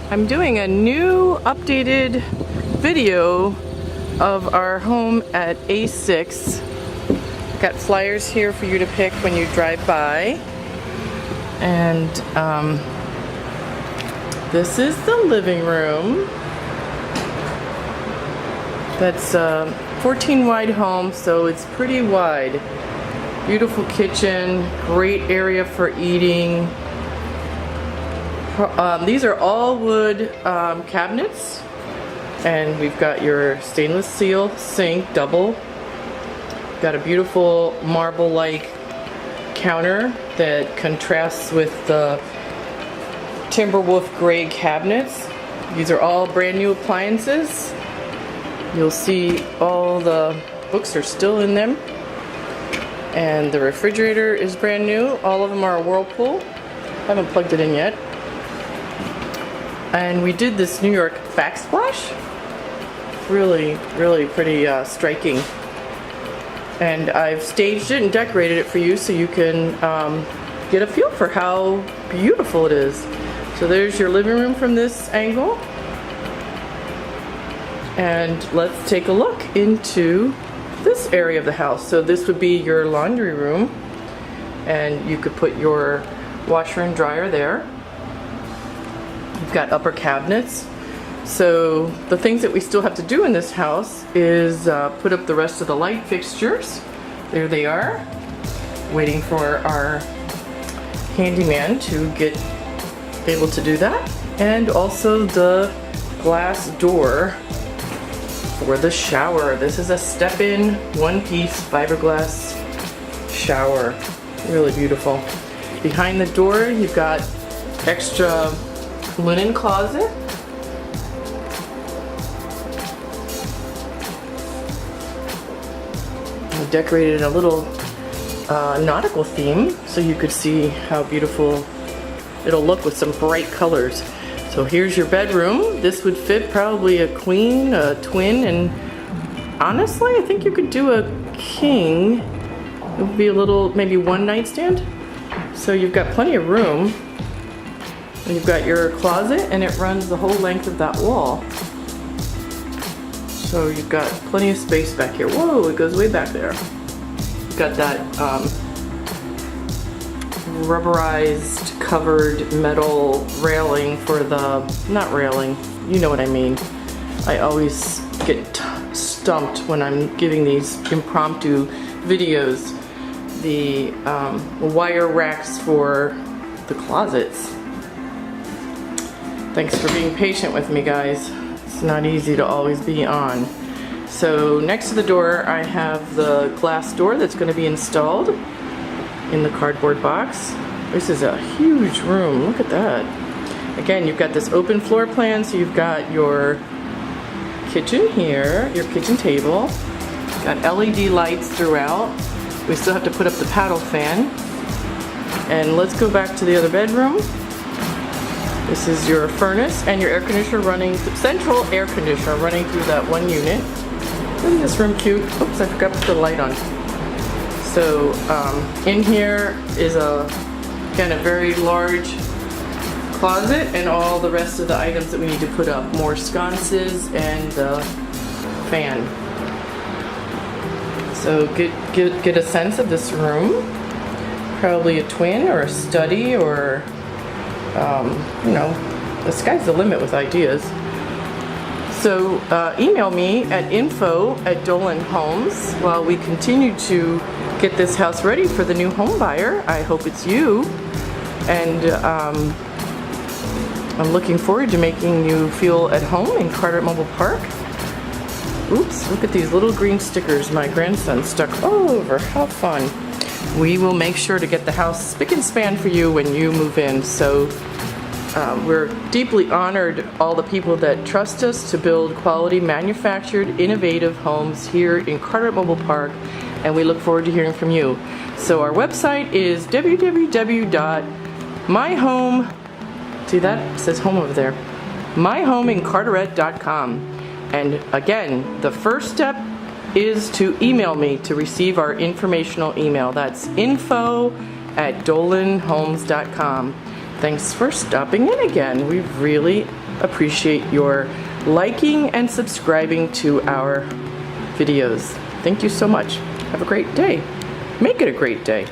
I'm doing a new updated video of our home at A-6. Got flyers here for you to pick when you drive by. And this is the living room. That's a 14 wide home, so it's pretty wide. Beautiful kitchen, great area for eating. These are all wood cabinets, and we've got your stainless steel sink, double. Got a beautiful marble-like counter that contrasts with the Timberwolf gray cabinets. These are all brand new appliances. You'll see all the books are still in them. And the refrigerator is brand new. All of them are a Whirlpool. Haven't plugged it in yet. And we did this New York backsplash. Really, really pretty striking. And I've staged it and decorated it for you so you can get a feel for how beautiful it is. So there's your living room from this angle. And let's take a look into this area of the house. So this would be your laundry room, and you could put your washer and dryer there. You've got upper cabinets. So the things that we still have to do in this house is put up the rest of the light fixtures. There they are, waiting for our handyman to get able to do that. And also the glass door for the shower. This is a step-in, one-piece fiberglass shower. Really beautiful. Behind the door, you've got extra linen closet. We decorated a little nautical theme so you could see how beautiful it'll look with some bright colors. So here's your bedroom. This would fit probably a queen, a twin, and honestly, I think you could do a king. It would be a little, maybe one nightstand. So you've got plenty of room. And you've got your closet, and it runs the whole length of that wall. So you've got plenty of space back here. Whoa, it goes way back there. You've got that rubberized covered metal railing for the, not railing, you know what I mean. I always get stumped when I'm giving these impromptu videos. The wire racks for the closets. Thanks for being patient with me, guys. It's not easy to always be on. So next to the door I have the glass door that's going to be installed in the cardboard box. This is a huge room. Look at that. Again, you've got this open floor plan, so you've got your kitchen here, your kitchen table. Got LED lights throughout. We still have to put up the paddle fan. And let's go back to the other bedroom. This is your furnace and your air conditioner running, central air conditioner running through that one unit. Isn't this room cute? Oops, I forgot to put the light on. So in here is again a very large closet and all the rest of the items that we need to put up. More sconces and the fan. So get a sense of this room. Probably a twin or a study or you know, the sky's the limit with ideas. So email me at info@dolanhomes while we continue to get this house ready for the new home buyer. I hope it's you. And I'm looking forward to making you feel at home in Carteret Mobile Park. Oops, look at these little green stickers my grandson stuck all over. How fun. We will make sure to get the house spick and span for you when you move in. So we're deeply honored all the people that trust us to build quality manufactured innovative homes here in Carteret Mobile Park, and we look forward to hearing from you. So our website is www.myhome, see that? It says home over there, myhomeincarteret.com. And again, the first step is to email me to receive our informational email. That's info@dolanhomes.com. Thanks for stopping in again. We've really appreciate your liking and subscribing to our videos. Thank you so much. Have a great day. Make it a great day.